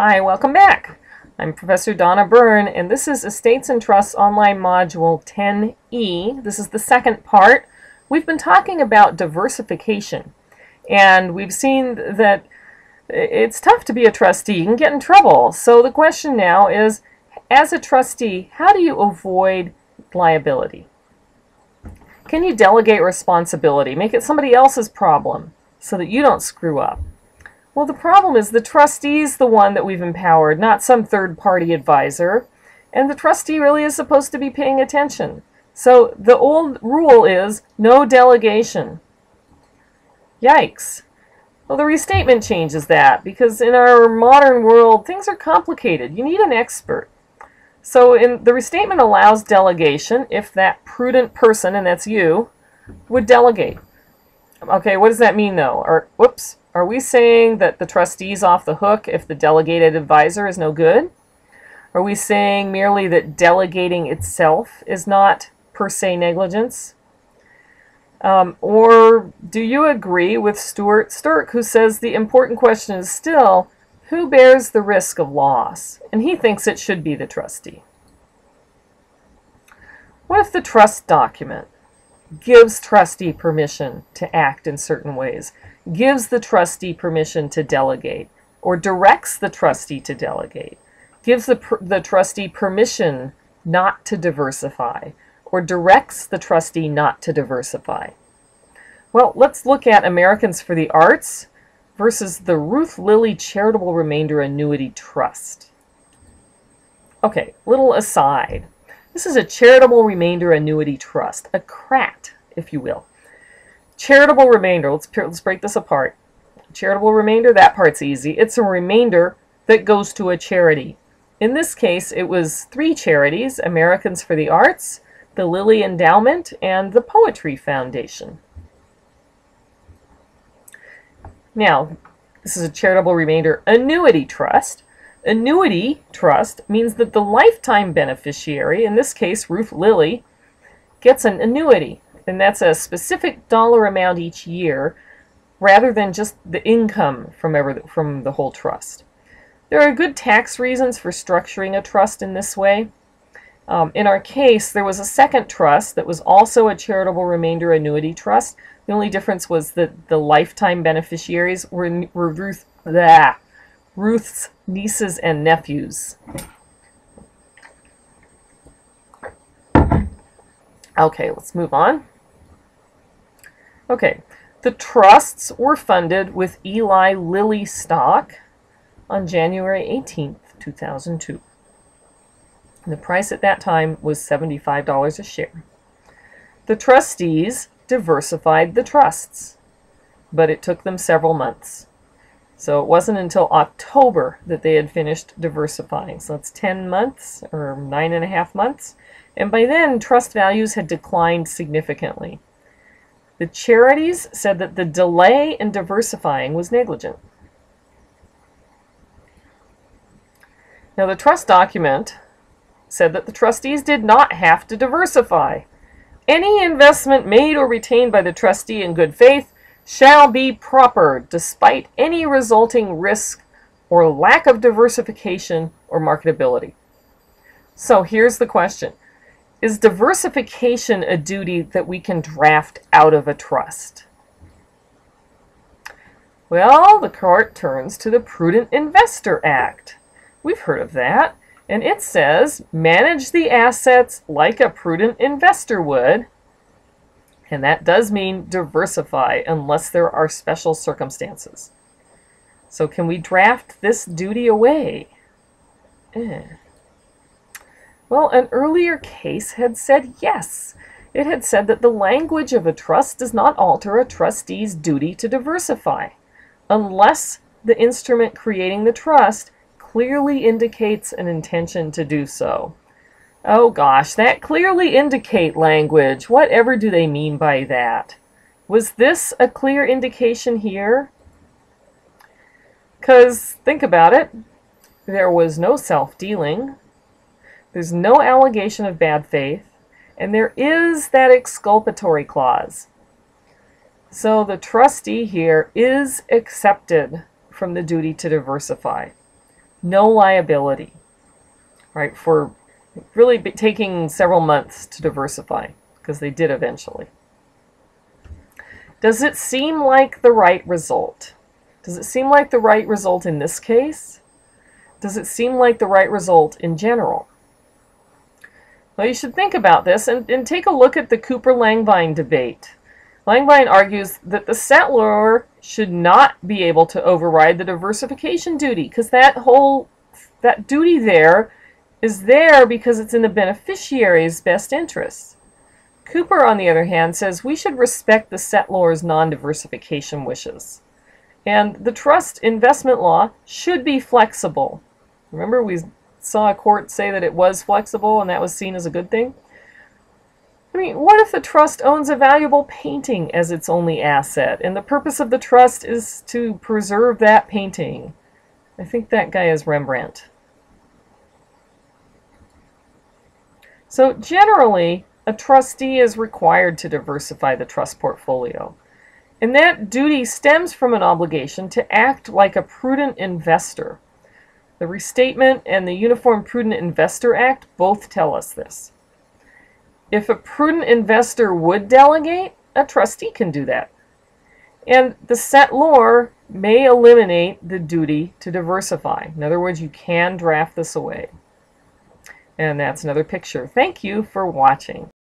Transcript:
Hi, welcome back. I'm Professor Donna Byrne, and this is Estates and Trusts Online Module 10E. This is the second part. We've been talking about diversification, and we've seen that it's tough to be a trustee. You can get in trouble. So the question now is, as a trustee, how do you avoid liability? Can you delegate responsibility? Make it somebody else's problem so that you don't screw up? Well, the problem is the trustee's the one that we've empowered, not some third-party advisor. And the trustee really is supposed to be paying attention. So the old rule is no delegation. Yikes. Well, the restatement changes that because in our modern world, things are complicated. You need an expert. So the restatement allows delegation if that prudent person, and that's you, would delegate. Okay, what does that mean though? Are we saying that the trustee's off the hook if the delegated advisor is no good? Are we saying merely that delegating itself is not per se negligence? Or do you agree with Stuart Sturck, who says the important question is still, who bears the risk of loss? And he thinks it should be the trustee. What if the trust document gives trustee permission to act in certain ways, gives the trustee permission to delegate, or directs the trustee to delegate, gives the trustee permission not to diversify, or directs the trustee not to diversify? Well, let's look at Americans for the Arts versus the Ruth Lilly Charitable Remainder Annuity Trust. Okay, little aside. This is a charitable remainder annuity trust, a CRAT, if you will. Charitable remainder, let's break this apart. Charitable remainder, that part's easy. It's a remainder that goes to a charity. In this case, it was 3 charities, Americans for the Arts, the Lilly Endowment, and the Poetry Foundation. Now, this is a charitable remainder annuity trust. Annuity trust means that the lifetime beneficiary, in this case Ruth Lilly, gets an annuity, and that's a specific dollar amount each year rather than just the income from the whole trust. There are good tax reasons for structuring a trust in this way. In our case, there was a second trust that was also a charitable remainder annuity trust. The only difference was that the lifetime beneficiaries were Ruth's nieces and nephews. Okay, let's move on. Okay, the trusts were funded with Eli Lilly stock on January 18th, 2002. And the price at that time was $75 a share. The trustees diversified the trusts, but it took them several months. So it wasn't until October that they had finished diversifying. So that's 10 months or 9.5 months. And by then, trust values had declined significantly. The charities said that the delay in diversifying was negligent. Now, the trust document said that the trustees did not have to diversify. Any investment made or retained by the trustee in good faith shall be proper despite any resulting risk or lack of diversification or marketability. So here's the question. Is diversification a duty that we can draft out of a trust? Well, the court turns to the Prudent Investor Act. We've heard of that. And it says, manage the assets like a prudent investor would. And that does mean diversify unless there are special circumstances. So can we draft this duty away? Well, an earlier case had said yes. It had said that the language of a trust does not alter a trustee's duty to diversify unless the instrument creating the trust clearly indicates an intention to do so. Oh gosh, that clearly indicate language. Whatever do they mean by that? Was this a clear indication here? Because think about it. There was no self-dealing. There's no allegation of bad faith. And there is that exculpatory clause. So the trustee here is accepted from the duty to diversify. no liability, right, for really taking several months to diversify, because they did eventually. Does it seem like the right result? Does it seem like the right result in this case? Does it seem like the right result in general? Well, you should think about this and take a look at the Cooper-Langevin debate. Langevin argues that the settlor should not be able to override the diversification duty, because that duty there is there because it's in the beneficiary's best interests. Cooper, on the other hand, says we should respect the settlor's non-diversification wishes. And the trust investment law should be flexible. Remember, we saw a court say that it was flexible and that was seen as a good thing? I mean, what if the trust owns a valuable painting as its only asset, and the purpose of the trust is to preserve that painting? I think that guy is Rembrandt. So generally, a trustee is required to diversify the trust portfolio. And that duty stems from an obligation to act like a prudent investor. The Restatement and the Uniform Prudent Investor Act both tell us this. If a prudent investor would delegate, a trustee can do that. And the settlor may eliminate the duty to diversify. In other words, you can draft this away. And that's another picture. Thank you for watching.